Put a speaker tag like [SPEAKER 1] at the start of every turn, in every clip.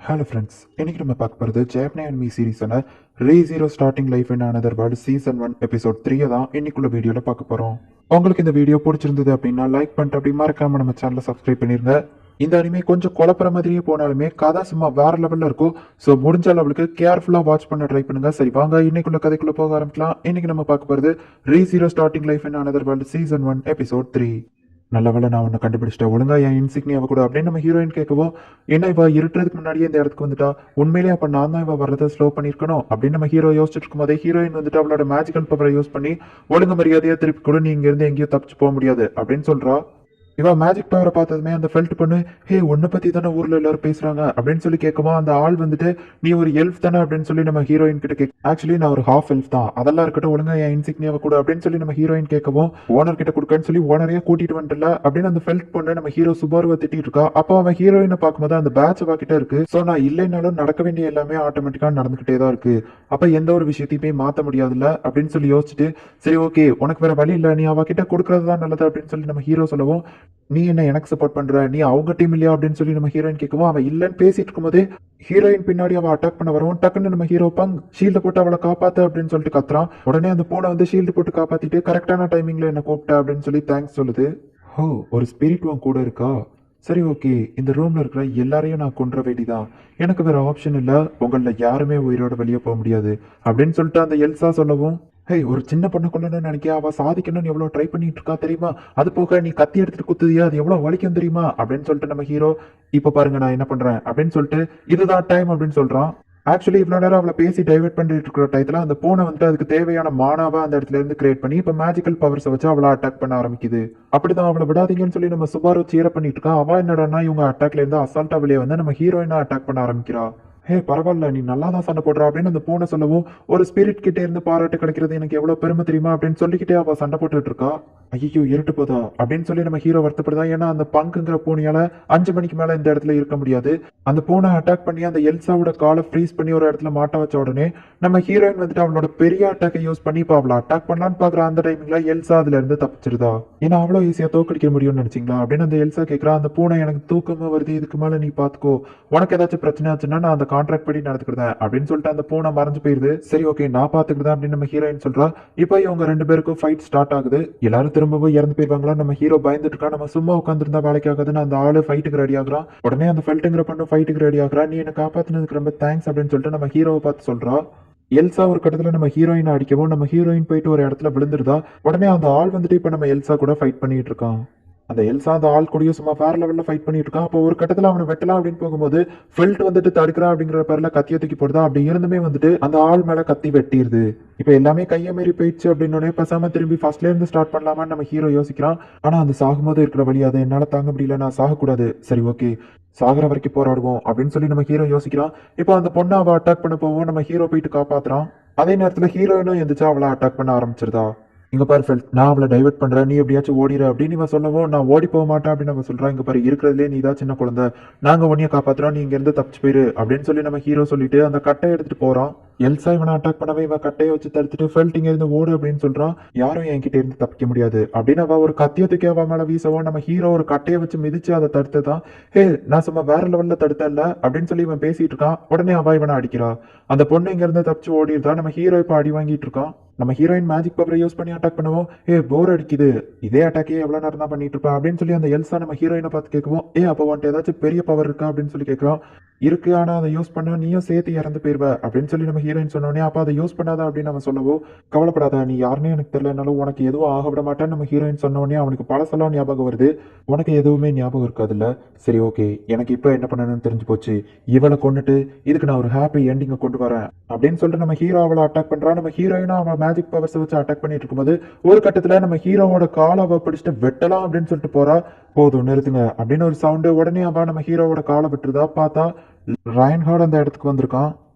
[SPEAKER 1] Hello friends, இன்னைக்கு நம்ம பார்க்க போகிறது ஜெயப்னே அண்ட் மீ சீரீஸான re zero starting life in another world season 1 episode 3 தான் இன்னைக்குள்ள வீடியோவில் பார்க்க போகிறோம். உங்களுக்கு இந்த வீடியோ பிடிச்சிருந்தது அப்படின்னா லைக் பண்ணிட்டு அப்படி மறக்காம நம்ம சேனலை சப்ஸ்கிரைப் பண்ணிருங்க. இந்த அனிமே கொஞ்சம் குழப்பற மாதிரியே போனாலுமே கதை சும்மா வேற லெவலில் இருக்கும். ஸோ முடிஞ்ச லெவலுக்கு கேர்ஃபுல்லாக வாட்ச் பண்ண ட்ரை பண்ணுங்க. சரி வாங்க இன்னைக்குள்ள கதைக்குள்ள போக ஆரம்பிக்கலாம். இன்னைக்கு நம்ம பார்க்க போகிறது re zero starting life in another world season 1 episode 3. நல்ல வேலை நான் ஒன்று கண்டுபிடிச்சிட்டேன். ஒழுங்கா என் இன்சிக்னியாவை கூட அப்படின்னு நம்ம ஹீரோயின் கேட்கவோ, என்ன இவ இருட்டுறதுக்கு முன்னாடியே இந்த இடத்துக்கு வந்துட்டா, உண்மையிலேயே அப்போ நான் தான் இவ வர்றதை ஸ்லோ பண்ணியிருக்கணும் அப்படின்னு நம்ம ஹீரோ யோசிச்சுட்டு இருக்கும் போதே ஹீரோயின் வந்துட்டு அவளோட மேஜிக்கல் பவரை யூஸ் பண்ணி ஒழுங்கு மரியாதையா திருப்பி கூட நீ இங்கேருந்து எங்கேயும் தப்பிச்சு போக முடியாது அப்படின்னு சொல்றா. இவ மேஜிக் பவரை பார்த்ததுமே அந்த ஃபெல்ட் பொண்ணு, ஹே உன்னை பத்தி தானே ஊர்ல எல்லாரும் பேசுறாங்க அப்படின்னு சொல்லி கேட்குமா, அந்த ஆள் வந்துட்டு நீ ஒரு எல்ஃப் தானே அப்படின்னு சொல்லி நம்ம ஹீரோயின் கிட்ட கேட்க, ஆக்சுவலி நான் ஒரு ஹாஃப் எல்ஃப் தான், அதெல்லாம் இருக்கட்டும் ஒழுங்கா என் இன்சிக்னியாவை கூட அப்படின்னு சொல்லி நம்ம ஹீரோயின் கேட்கவும், ஓனர் கிட்ட கொடுக்கன்னு சொல்லி ஓனரையே கூட்டிட்டு வந்துட்டல அப்படின்னு அந்த ஃபெல்ட் பொண்ணு நம்ம ஹீரோ சுபாருவை திட்டிட்டு இருக்கா. அப்போ அவன் ஹீரோயினை பார்க்கும்போது அந்த பேட்ச் வாக்கிட்ட இருக்கு. ஸோ நான் இல்லைனாலும் நடக்க வேண்டிய எல்லாமே ஆட்டோமேட்டிக்கா நடந்துகிட்டே தான் இருக்கு, அப்ப எந்த ஒரு விஷயத்தையுமே மாத்த முடியாதுல்ல அப்படின்னு சொல்லி யோசிச்சுட்டு, சரி ஓகே உனக்கு வேற வழி இல்லை, நீ அவகிட்ட கொடுக்கறது தான் நல்லது அப்படின்னு சொல்லி நம்ம ஹீரோ சொல்லவும், நீ என்ன எனக்கு சப்போர்ட் பண்ற, நீ அவங்க டீம் இல்லையா அப்படின்னு சொல்லி நம்ம ஹீரோயின் கேட்கவும், அவன் இல்லைன்னு பேசிட்டு இருக்கும்போதே ஹீரோயின் பின்னாடி அவன் அட்டாக் பண்ண வரவும் டக்குன்னு நம்ம ஹீரோ பங் ஷீல்டு போட்டு அவளை காப்பாத்து அப்படின்னு சொல்லிட்டு கத்துறான். உடனே அந்த பூனை வந்து ஷீல்டு போட்டு காப்பாத்திட்டு கரெக்டான டைமிங்ல என்ன கூப்பிட்ட அப்படின்னு சொல்லி தேங்க்ஸ் சொல்லுது. ஹோ ஒரு ஸ்பிரிட் உன் கூட இருக்கா, சரி ஓகே இந்த ரூம்ல இருக்கிற எல்லாரையும் நான் கொன்ற வேண்டிதான், எனக்கு வேற ஆப்ஷன் இல்ல, உங்கள யாருமே உயிரோட வெளியே போக முடியாது அப்படின்னு சொல்லிட்டு அந்த எல்சா சொல்லவும், ஹே ஒரு சின்ன பொண்ணு கொள்ளணும்னு நினைக்க, அவ சாதிக்கணும்னு எவ்வளவு ட்ரை பண்ணிட்டு இருக்கா தெரியுமா, அது போக நீ கத்தி எடுத்துட்டு குத்துதியா, அது எவ்வளவு வலிக்கும் தெரியுமா அப்படின்னு சொல்லிட்டு நம்ம ஹீரோ, இப்ப பாருங்க நான் என்ன பண்றேன் அப்படின்னு சொல்லிட்டு இதுதான் டைம் அப்படின்னு சொல்றான். ஆக்சுவலி இவ்வளவு நேரம் அவளை பேசி டைவர்ட் பண்ணிட்டு இருக்கிற டயத்துல அந்த பூனை வந்துட்டு அதுக்கு தேவையான மானாவை அந்த இடத்துல இருந்து கிரியேட் பண்ணி இப்ப மேஜிக்கல் பவர்ஸ் வச்சு அவளை அட்டாக் பண்ண ஆரம்பிக்குது. அப்படிதான் அவளை விடாதீங்கன்னு சொல்லி நம்ம சுபாரு சீர பண்ணிட்டு இருக்கா. அவ என்னடா இவங்க அட்டாக்ல இருந்து அசால்ட்டா வெளியே வந்து நம்ம ஹீரோயினா அட்டாக் பண்ண ஆரம்பிக்கிறா. ஹே பரவாயில்ல நீ நல்லா தான் சண்டை போடுறா அப்படின்னு அந்த பூனை சொல்லவும், ஒரு ஸ்பிரிட் கிட்டே இருந்து பாராட்டு கிடைக்கிறது எனக்கு எவ்வளவு பெருமை தெரியுமா அப்படின்னு சொல்லிக்கிட்டே அவ சண்டை போட்டுட்டு இருக்கா. ஐயோ இருட்டு போதா அப்படின்னு சொல்லி நம்ம ஹீரோ வருத்தப்படுதா. ஏன்னா அந்த பங்குங்கிற பூனையால 5 மணிக்கு மேல இந்த இடத்துல இருக்க முடியாது. அந்த பூனை அட்டாக் பண்ணி அந்த எல்சாவோட காலை ஃப்ரீஸ் பண்ணி ஒரு இடத்துல மாட்ட வச்ச உடனே நம்ம ஹீரோயின் வந்துட்டு அவளோட பெரிய அட்டாக்கை யூஸ் பண்ணி இப்ப அவளை அட்டாக் பண்ணலான்னு பாக்குற அந்த டைமிங்ல எல்சா அதுல இருந்து தப்பிச்சிருதா. ஏன்னா அவ்வளவு ஈஸியா தோக்கடிக்க முடியும்னு நினைச்சீங்களா அப்படின்னு அந்த எல்சா கேட்கறா. அந்த பூனை எனக்கு தூக்கமா வருது, இதுக்கு மேல நீ பாத்துக்கோ, உனக்கு ஏதாச்சும் பிரச்சனை ஆச்சுன்னா நான் அந்த கான்ட்ராக்ட் படி நடத்துக்கிறேன் அப்படின்னு சொல்லிட்டு அந்த பூனை மறைஞ்சு போயிருது. சரி ஓகே நான் பாத்துக்கிறேன் அப்படின்னு நம்ம ஹீரோயின் சொல்றா. இப்ப இவங்க 2 பேருக்கும் ஃபைட் ஸ்டார்ட் ஆகுது. எல்லாரும் திரும்பவும் இறந்து போயிருவாங்களா, நம்ம ஹீரோ பயந்துட்டு இருக்கா. நம்ம சும்மா உட்காந்துருந்தா வேலைக்கு ஆகுதுன்னு அந்த ஆளு ஃபைட்டுக்கு ரெடி ஆகுறான். உடனே அந்த ஃபெல்ட்டுங்கிற பண்ணு ஃபைட்டுக்கு ரெடி ஆகுறா. நீ என்ன காப்பாத்தினதுக்கு ரொம்ப தேங்க்ஸ் அப்படின்னு சொல்லிட்டு நம்ம ஹீரோவை பார்த்து சொல்றா. எல்சா ஒரு கட்டத்துல நம்ம ஹீரோயின் அடிக்கவும் நம்ம ஹீரோயின் போயிட்டு ஒரு இடத்துல விழுந்துருதா. உடனே அந்த ஆள் வந்துட்டு இப்ப நம்ம எல்சா கூட ஃபைட் பண்ணிட்டு இருக்கான். அந்த எல்சா அந்த ஆள் கூடயும் சும்மா வேற லெவல்ல ஃபைட் பண்ணிட்டு இருக்கான். அப்போ ஒரு கட்டத்துல அவனை வெட்டலாம் அப்படின்னு போகும்போது ஃபெல்ட் வந்துட்டு தடுக்கிறா அப்படிங்கிற பேர்ல கத்திய தூக்கி போடுதா. அப்படி இருந்துமே வந்துட்டு அந்த ஆள் மேல கத்தி வெட்டிடுது. இப்ப எல்லாமே கைய மீறி போயிடுச்சு அப்படின்னு பேசாம திரும்பி ஃபர்ஸ்ட்ல இருந்து ஸ்டார்ட் பண்ணலாமான்னு நம்ம ஹீரோ யோசிக்கிறான். ஆனா அந்த சாகும்போது இருக்கிற வழி அதை என்னால தாங்க முடியல, நான் சாகக்கூடாது, சரி ஓகே சாகுற வரைக்கும் போராடுவோம் அப்படின்னு சொல்லி நம்ம ஹீரோ யோசிக்கிறான். இப்போ அந்த பொண்ணை அவ அட்டாக் பண்ண போவோம், நம்ம ஹீரோ போயிட்டு காப்பாத்துறான். அதே நேரத்துல ஹீரோயினும் எந்திரிச்சா அவளை அட்டாக் பண்ண ஆரம்பிச்சிருதா. இங்க பாரு ஃபெல்ட், நான் அவளை டைவர்ட் பண்றேன், நீ எப்படியாச்சும் ஓடிற அப்படின்னு இவன் சொல்லவும், நான் ஓடி போக மாட்டேன் அப்படின்னு அவன் சொல்றான். இங்க பாரு இருக்கிறதுலே நீ தான் சின்ன குழந்தை, நாங்க உன்னைய காப்பாத்துறோம், நீ இங்க இருந்து தப்பிச்சு போயிரு அப்படின்னு சொல்லி நம்ம ஹீரோ சொல்லிட்டு அந்த கட்டையை எடுத்துட்டு போறான். எல்சா இவனை அட்டாக் பண்ணவே இவன் கட்டையை வச்சு தடுத்துட்டு ஃபெல்ட் இங்க இருந்து ஓடு அப்படின்னு சொல்றான். யாரும் என்கிட்ட இருந்து தப்பிக்க முடியாது அப்படின்னு அவ ஒரு கத்திய தூக்கி அவன் மேல வீசவும் நம்ம ஹீரோ ஒரு கட்டையை வச்சு மிதிச்சு அதை தடுத்துதான். ஹே நான் சும்மா வேற லெவல்ல தடுத்தல அப்படின்னு சொல்லி இவன் பேசிட்டு இருக்கான். உடனே அவ இவனை அடிக்கிறா. அந்த பொண்ணு இங்க இருந்து தப்பிச்சு ஓடிடுதா. நம்ம ஹீரோ இப்ப அடி வாங்கிட்டு இருக்கான். நம்ம ஹீரோயின் மேஜிக் பவரை யூஸ் பண்ணி அட்டாக் பண்ணுவோம். போர் அடிக்குது, இதே அட்டாக்கே எவ்வளவு நேரம் தான் பண்ணிட்டு இருப்பா அப்படின்னு சொல்லி அந்த எல்சா நம்ம ஹீரோயினை பார்த்து கேட்குவோம். அப்போ வந்துட்டு ஏதாச்சும் பெரிய பவர் இருக்கா அப்படின்னு சொல்லி கேட்கிறோம். இருக்கு, ஆனா அதை யூஸ் பண்ணா நீயும் சேர்த்து இறந்து போயிருவ அப்படின்னு சொல்லி நம்ம ஹீரோயின் சொன்னோடனே, அப்ப அதை யூஸ் பண்ணாத அப்படின்னு நம்ம சொல்லவும், கவலைப்படாத நீ யாருன்னே எனக்கு தெரியலனாலும் உனக்கு எதுவும் ஆக விட மாட்டேன்னு நம்ம ஹீரோயின் சொன்னோடனே அவனுக்கு பழசெல்லாம் ஞாபகம் வருது. உனக்கு எதுவுமே ஞாபகம் இருக்காதுல்ல, சரி ஓகே எனக்கு இப்ப என்ன பண்ணணும்னு தெரிஞ்சு போச்சு, இவளை கொண்டுட்டு இதுக்கு நான் ஒரு ஹாப்பி எண்டிங்கை கொண்டு வரேன் அப்படின்னு சொல்லிட்டு நம்ம ஹீரோ அவளை அட்டாக் பண்றான். நம்ம ஹீரோயினும் அவன் மேஜிக் பவர்ஸ் வச்சு அட்டாக் பண்ணிட்டு இருக்கும்போது ஒரு கட்டத்துல நம்ம ஹீரோவோட காலை அவ பிடிச்சிட்டு வெட்டலாம் அப்படின்னு சொல்லிட்டு போறா. போதும் நிறுத்துங்க அப்படின்னு ஒரு சவுண்டு. உடனே அவ நம்ம ஹீரோவோட காலை விட்டுருதா. பார்த்தா ரைன்ஹார்ட் அந்த இடத்துக்கு வந்திருக்கான்.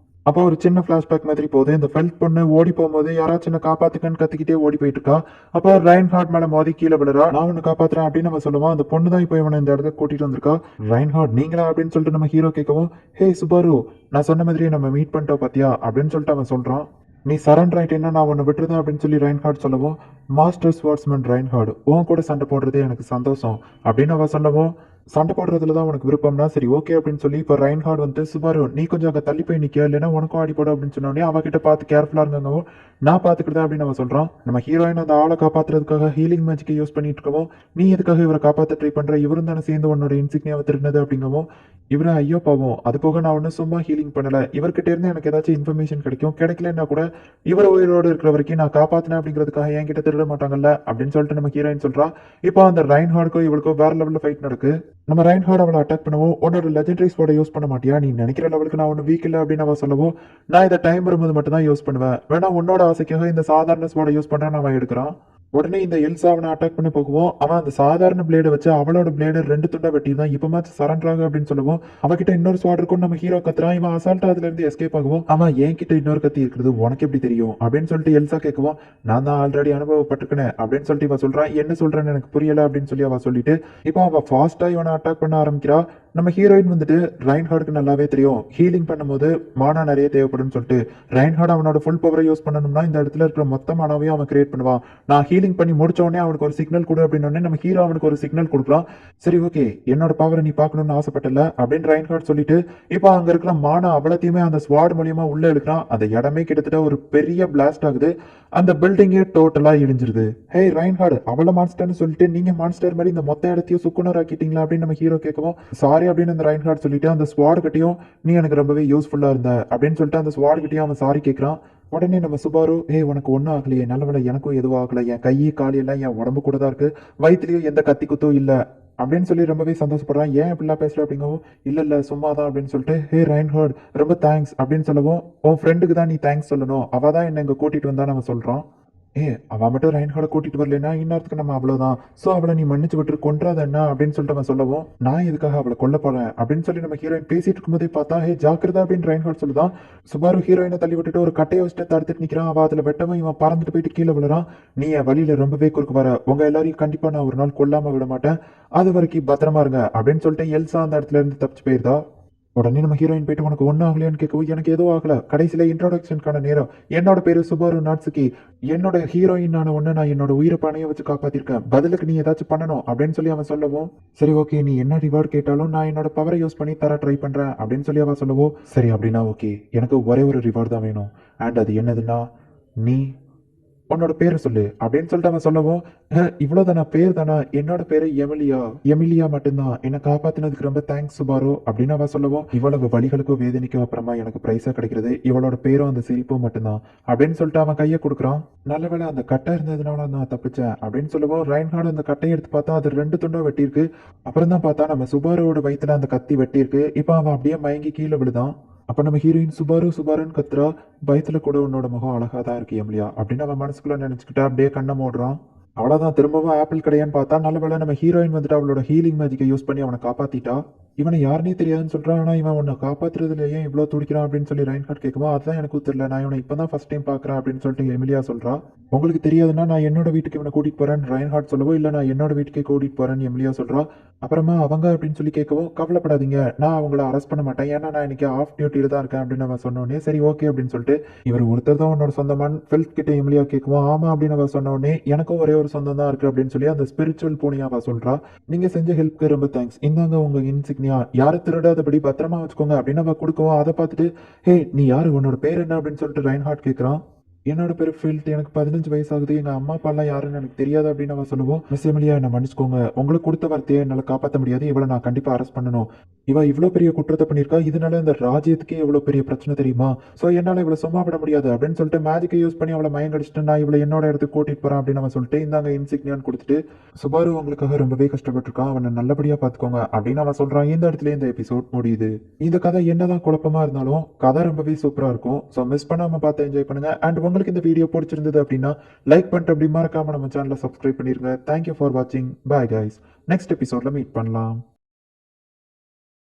[SPEAKER 1] அப்போ ஒரு சின்ன பிளாஷ்பேக் மாதிரி போகுது. இந்த ஃபெல்ட் பொண்ணு ஓடி போகும்போது யாராச்சும் என்ன காப்பாத்துக்கன்னு கத்திக்கிட்டே ஓடி போயிட்டு இருக்கா. அப்போ ரைன்ஹார்ட் மேல மோதி கீழே விழுறா. நான் உன்னை காப்பாத்துறேன் அப்படின்னு நம்ம சொல்லுவோம். அந்த பொண்ணு தான் இப்போ இவனை இந்த இடத்துக்கு கூட்டிட்டு வந்திருக்கா. ரைன்ஹார்ட் நீங்களா அப்படின்னு சொல்லிட்டு நம்ம ஹீரோ கேட்கவும், ஹே சுபாரு நான் சொன்ன மாதிரியே நம்ம மீட் பண்ணிட்டோம் பாத்தியா அப்படின்னு சொல்லிட்டு அவன் சொல்றான். நீ சரண்டர் ஆயிட்டேன்னா நான் உன்னை விட்டுருந்தேன் அப்படின்னு சொல்லி ரைன்ஹார்ட் சொல்லவும், மாஸ்டர் ஸ்வார்ட்ஸ்மேன் ரைன்ஹார்ட் உன் கூட சண்டை போடுறதே எனக்கு சந்தோஷம் அப்படின்னு அவ சொல்லவும், சண்டை போடுறதுல தான் உனக்கு விருப்பம்னா சரி ஓகே அப்படின்னு சொல்லி இப்போ ரைன்ஹார்ட் வந்து சுபாரு நீ கொஞ்சம் அங்கே தள்ளி போய் நிற்க இல்லைன்னா உனக்கும் அடிப்படும் அப்படின்னு சொன்னோடனே அவகிட்ட பார்த்து கேர்ஃபுல்லாக இருங்கவும் நான் பார்த்துக்கிட்டேன் அப்படின்னு அவன் சொல்கிறான். நம்ம ஹீரோயின் அந்த ஆளை காப்பாற்றுறதுக்காக ஹீலிங் மேஜிக்கை யூஸ் பண்ணிட்டு இருக்கவும் நீ எதுக்காக இவரை காப்பாற்ற ட்ரை பண்ணுற, இவரும் தானே சேர்ந்து உன்னோட இன்சிக்னியாவை திருடினது அப்படிங்கவும் இவரை ஐயோ பாவம் அது போக நான் ஒன்றும் சும்மா ஹீலிங் பண்ணலை, இவர்கிட்ட இருந்து எனக்கு ஏதாச்சும் இன்ஃபர்மேஷன் கிடைக்கும், கிடைக்கலன்னா கூட இவர் உயிரோடு இருக்கிற வரைக்கும் நான் காப்பாற்றினேன் அப்படிங்கிறதுக்காக என்கிட்ட திருட மாட்டாங்கல்ல அப்படின்னு சொல்லிட்டு நம்ம ஹீரோயின் சொல்கிறா. இப்போ அந்த ரைன்ஹார்டுக்கும் இவளுக்கும் வேற லெவலில் ஃபைட் நடக்கு. நம்ம ரைன்ஹார்ட் அவளை அட்டாக் பண்ணவும் உன்னோட லெஜெண்டரி ஸ்வாடை யூஸ் பண்ண மாட்டியா, நீ நினைக்கிற லெவலுக்கு நான் ஒன்றும் வீக் இல்லை அப்படின்னு அவன் சொல்லவும் நான் இதை டைம் வரும்போது மட்டும் தான் யூஸ் பண்ணுவேன், வேணா உன்னோட ஆசைக்காக இந்த சாதாரண ஸ்வாடை யூஸ் பண்ணுறேன்னு அவன் எடுக்கிறான். உடனே இந்த எல்சா அவனை அட்டாக் பண்ண போகுவோம் அவன் அந்த சாதாரண பிளேடை வச்சு அவளோட பிளேடு 2 துண்டா வெட்டிதான் இப்பமாச்சும் சரண்டர் ஆகு அப்படின்னு சொல்லுவோம். அவகிட்ட இன்னொரு ஸ்வாட் இருக்கும் நம்ம ஹீரோ கத்துறான். இவன் அசால்ட்டா அதுல இருந்து எஸ்கேப் ஆகுவோம். அவன் என்கிட்ட இன்னொரு கத்தி இருக்கிறது உனக்கு எப்படி தெரியும் அப்படின்னு சொல்லிட்டு எல்சா கேட்குவோம். நான் தான் ஆல்ரெடி அனுபவப்பட்டிருக்கேன் அப்படின்னு சொல்லிட்டு இவன் சொல்றான். என்ன சொல்றேன்னு எனக்கு புரியல அப்படின்னு சொல்லி அவன் சொல்லிட்டு இப்போ அவன் ஃபாஸ்டா இவனை அட்டாக் பண்ண ஆரம்பிக்கிறா. நம்ம ஹீரோயின் வந்துட்டு ரைன்ஹார்டுக்கு நல்லாவே தெரியும் ஹீலிங் பண்ணும்போது மானா நிறைய தேவைப்படும் சொல்லிட்டு ரைன்ஹார்ட் அவனோட ஃபுல் பவரை யூஸ் பண்ணணும்னா இந்த இடத்துல இருக்கிற மொத்த மானாவையும் அவன் கிரியேட் பண்ணுவான். நான் ஹீலிங் பண்ணி முடிச்ச உடனே அவனுக்கு ஒரு சிக்னல் கொடு அப்படின்னு நம்ம ஹீரோ அவனுக்கு ஒரு சிக்னல் கொடுக்குறான். சரி ஓகே என்னோட பவரை நீ பார்க்கணும்னு ஆசைப்பட்டல அப்படின்னு ரைன்ஹார்ட் சொல்லிட்டு இப்போ அங்க இருக்கிற மானா அவ்வளத்தையுமே அந்த ஸ்வாட் மூலியமா உள்ள எடுக்கிறான். அந்த இடமே கிட்டத்தட்ட ஒரு பெரிய பிளாஸ்ட் ஆகுது. அந்த பில்டிங்கே டோட்டலா இடிஞ்சிருது. ஹே ரைன்ஹார்ட் அவள மான்ஸ்டர்னு சொல்லிட்டு நீங்க மான்ஸ்டர் மாதிரி இந்த மொத்த இடத்தையும் சுக்குனர் ஆக்கிட்டீங்களா அப்படின்னு நம்ம ஹீரோ கேட்கவும் சாரி அப்படின்னு அந்த ரைன்ஹார்ட் சொல்லிட்டு அந்த ஸ்வாட் கிட்டையும் நீ எனக்கு ரொம்பவே யூஸ்ஃபுல்லா இருந்த அப்படின்னு சொல்லிட்டு அந்த ஸ்வாட் கிட்டையும் அவன் சாரி கேட்கறான். உடனே நம்ம சுபாரு உனக்கு ஒன்றும் ஆகலையே, நல்லவேளை எனக்கும் எதுவும் ஆகலை, என் கை காலி எல்லாம் என் உடம்பு கூட தான் இருக்கு, வயிற்றுலயும் எந்த கத்தி குத்தும் இல்லை அப்படின்னு சொல்லி ரொம்பவே சந்தோஷப்படுறான். ஏன் இப்படிலாம் பேசுற அப்படிங்கவும் இல்ல சும்மா தான் அப்படின்னு சொல்லிட்டு ரைன்ஹார்ட் ரொம்ப தேங்க்ஸ் அப்படின்னு சொல்லவும் உன் ஃப்ரெண்டுக்கு தான் நீ தேங்க்ஸ் சொல்லணும், அவ தான் என்ன இங்க கூட்டிட்டு வந்தா நம்ம சொல்றோம். அவன் மட்டும் ரைன்ஹார்டை கூட்டிட்டு வரலன்னா இன்னொருத்துக்கு நம்ம அவ்வளவுதான், சோ அவளை நீ மன்னிச்சு விட்டு கொன்றாத என்ன அப்படின்னு சொல்லிட்டு அவன் சொல்லவும் நான் எதுக்காக அவளை கொல்ல போறேன் அப்படின்னு சொல்லி நம்ம ஹீரோயின் பேசிட்டு இருக்கும்போதே பார்த்தா ஜாக்கிரதா அப்படின்னு ரைன்ஹார்ட் சொல்லுதான். சுபாரு ஹீரோயினை தள்ளி விட்டுட்டு ஒரு கட்டையை வச்சுட்டு தடுத்துட்டு நிக்கிறான். அவ அதுல வெட்டவும் இவன் பறந்துட்டு போயிட்டு கீழே விழுறான். நீ என் வழியில ரொம்பவே குறுக்கு வர, உங்க எல்லாரையும் கண்டிப்பா நான் ஒரு நாள் கொல்லாம விட மாட்டேன், அது வரைக்கும் பத்திரமா இருங்க அப்படின்னு சொல்லிட்டு எல்சா அந்த இடத்துல இருந்து தப்பிச்சு போயிருந்தா. உடனே நம்ம ஹீரோயின் போயிட்டு உனக்கு ஒன்றும் ஆகலையான்னு கேட்கவும் எனக்கு எதுவும் ஆகல, கடைசியில இன்ட்ரோடக்ஷனுக்கான நேரம், என்னோட பேரு சுபாரு நாட்சுகி, என்னோட ஹீரோயினான ஒன்று நான் என்னோட உயிரை பணைய வச்சு காப்பாத்திருக்கேன், பதிலுக்கு நீ ஏதாச்சும் பண்ணணும் அப்படின்னு சொல்லி அவன் சொல்லவும் சரி ஓகே நீ என்ன ரிவார்டு கேட்டாலும் நான் என்னோட பவரை யூஸ் பண்ணி தர ட்ரை பண்றேன் அப்படின்னு சொல்லி அவன் சொல்லவும் சரி அப்படின்னா ஓகே எனக்கு ஒரே ஒரு ரிவார்டு தான் வேணும், அண்ட் அது என்னதுன்னா நீ உன்னோட பேரை சொல்லு அப்படின்னு சொல்லிட்டு அவன் சொல்லவும் இவ்வளவுதானா பேர் தானா, என்னோட பேரு எமிலியா, எமிலியா மட்டும்தான், என்னை காப்பாத்தினதுக்கு ரொம்ப தேங்க்ஸ் சுபாரு அப்படின்னு அவன் சொல்லவும் இவ்வளவு வழிகளுக்கும் வேதனைக்கும் அப்புறமா எனக்கு பிரைஸா கிடைக்கிறது இவளோட பேரும் அந்த சிரிப்பும் மட்டும்தான் அப்படின்னு சொல்லிட்டு அவன் கையை கொடுக்குறான். நல்லவேளை அந்த கட்டை இருந்ததுனால நான் தப்பிச்சேன் அப்படின்னு சொல்லவும் ரைன்ஹார்ட் அந்த கட்டையை எடுத்து பார்த்தா அது 2 துண்டா வெட்டியிருக்கு. அப்புறம் தான் பார்த்தா நம்ம சுபாருவோட வயிற்றுல அந்த கத்தி வெட்டியிருக்கு. இப்போ அவன் அப்படியே மயங்கி கீழே விழுதான். அப்ப நம்ம ஹீரோயின் சுபாருன்னு கத்துறா. பயத்துல கூட உன்னோட முகம் அழகா தான் இருக்கு எம்லியா அப்படின்னு அவன் மனசுக்குள்ள நினைச்சுக்கிட்டா அப்படியே கண்ணை மூடுறான். அவ்வளவுதான் திரும்பவும் ஆப்பிள் கிடையான்னு பார்த்தா நல்லவேளை நம்ம ஹீரோயின் வந்துட்டு அவளோட ஹீலிங் மேஜிக்கை யூஸ் பண்ணி அவனை காப்பாத்திட்டா. இவனை யாருனே தெரியாதுன்னு சொல்றான். ஆனா இவன் உன்னை காப்பாத்துறதுல ஏன் இவ்வளவு துடிக்கிறான் அப்படின்னு சொல்லி ரைன்ஹார்ட் கேட்கும்போது அதுதான் எனக்கு தெரியல, நான் இவனை இப்பதான் ஃபர்ஸ்ட் டைம் பாக்குறேன் அப்படின்னு சொல்லிட்டு எமிலியா சொல்றா. உங்களுக்கு தெரியாதுன்னா நான் என்னோட வீட்டுக்கு இவனை கூட்டிட்டு போறேன் ரைன்ஹார்ட் சொல்லவோ இல்ல நான் என்னோட வீட்டுக்கே கூட்டிட்டு போறேன்னு எமிலியா சொல்றா. அப்புறமா அவங்க அப்படின்னு சொல்லி கேட்கவும் கவலைப்படாதீங்க நான் அவங்கள அரெஸ்ட் பண்ண மாட்டேன், ஏன்னா நான் இன்னைக்கு ஆஃப் டியூட்டியில தான் இருக்கேன் அப்படின்னு அவன் சொன்னோடனே சரி ஓகே அப்படின்னு சொல்லிட்டு இவர் ஒருத்தர் தான் உன்னோட சொந்தமான ஃபெல்ட் கிட்ட எமிலியா கேட்குவோம். ஆமா அப்படின்னு அவ சொன்னோடனே எனக்கும் ஒரே ஒரு சொந்தம் தான் இருக்கு அப்படின்னு சொல்லி அந்த ஸ்பிரிச்சுவல் பூனியா அவ சொல்றா. நீங்க செஞ்ச ஹெல்ப்க்கு ரொம்ப தேங்க்ஸ், இந்தாங்க உங்க இன்சிக்னியா, யாரை திருடாதபடி பத்திரமா வச்சுக்கோங்க அப்படின்னு அவ கொடுக்கவும் அதை பார்த்துட்டு நீ யாரு உன்னோட பேர் என்ன அப்படின்னு சொல்லிட்டு ரைன்ஹார்ட் கேட்கறான். என்னோட பேர் ஃபீல்ட், எனக்கு 15 வயசு ஆகுது, எங்க அம்மா அப்பாலாம் யாருன்னு எனக்கு தெரியாது அப்படின்னு அவன் சொல்லுவோம். மிஸ் எமிலியா என்ன மன்னிச்சுக்கோங்க, உங்களுக்கு கொடுத்த வார்த்தையை என்னால் காப்பாற்ற முடியாது, இவளை நான் கண்டிப்பா அரெஸ்ட் பண்ணணும், இவ இவ்வளவு பெரிய குற்றத்தை பண்ணியிருக்கா, இதனால இந்த ராஜ்யத்துக்கே எவ்வளவு பெரிய பிரச்சனை தெரியுமா, ஸோ என்னால் இவளை சும்மா விட முடியாது அப்படின்னு சொல்லிட்டு மேஜிக்கை யூஸ் பண்ணி அவளை மயங்கடிச்சிட்டு நான் இவளை என்னோட இடத்துக்கு கூட்டிட்டு போறேன் அப்படின்னு அவன் சொல்லிட்டு இந்தாங்க இன்சிக்னியான்னு கொடுத்துட்டு சுபாரு அவங்களுக்காக ரொம்பவே கஷ்டப்பட்டிருக்கான், அவனை நல்லபடியா பார்த்துக்கோங்க அப்படின்னு அவன் சொல்றான். இந்த இடத்துல இந்த எபிசோட் முடியுது. இந்த கதை என்னதான் குழப்பமா இருந்தாலும் கதை ரொம்பவே சூப்பரா இருக்கும். ஸோ மிஸ் பண்ணாம பார்த்து என்ஜாய் பண்ணுங்க. அண்ட் உங்களுக்கு இந்த வீடியோ பிடிச்சிருந்தது அப்படின்னா லைக் பண்ணிட்டு அப்படி மறக்காம நம்ம சேனலை சப்ஸ்கிரைப் பண்ணிருங்க. தேங்க்யூ ஃபார் வாட்சிங். பாய் கைஸ், நெக்ஸ்ட் எபிசோட்ல மீட் பண்ணலாம்.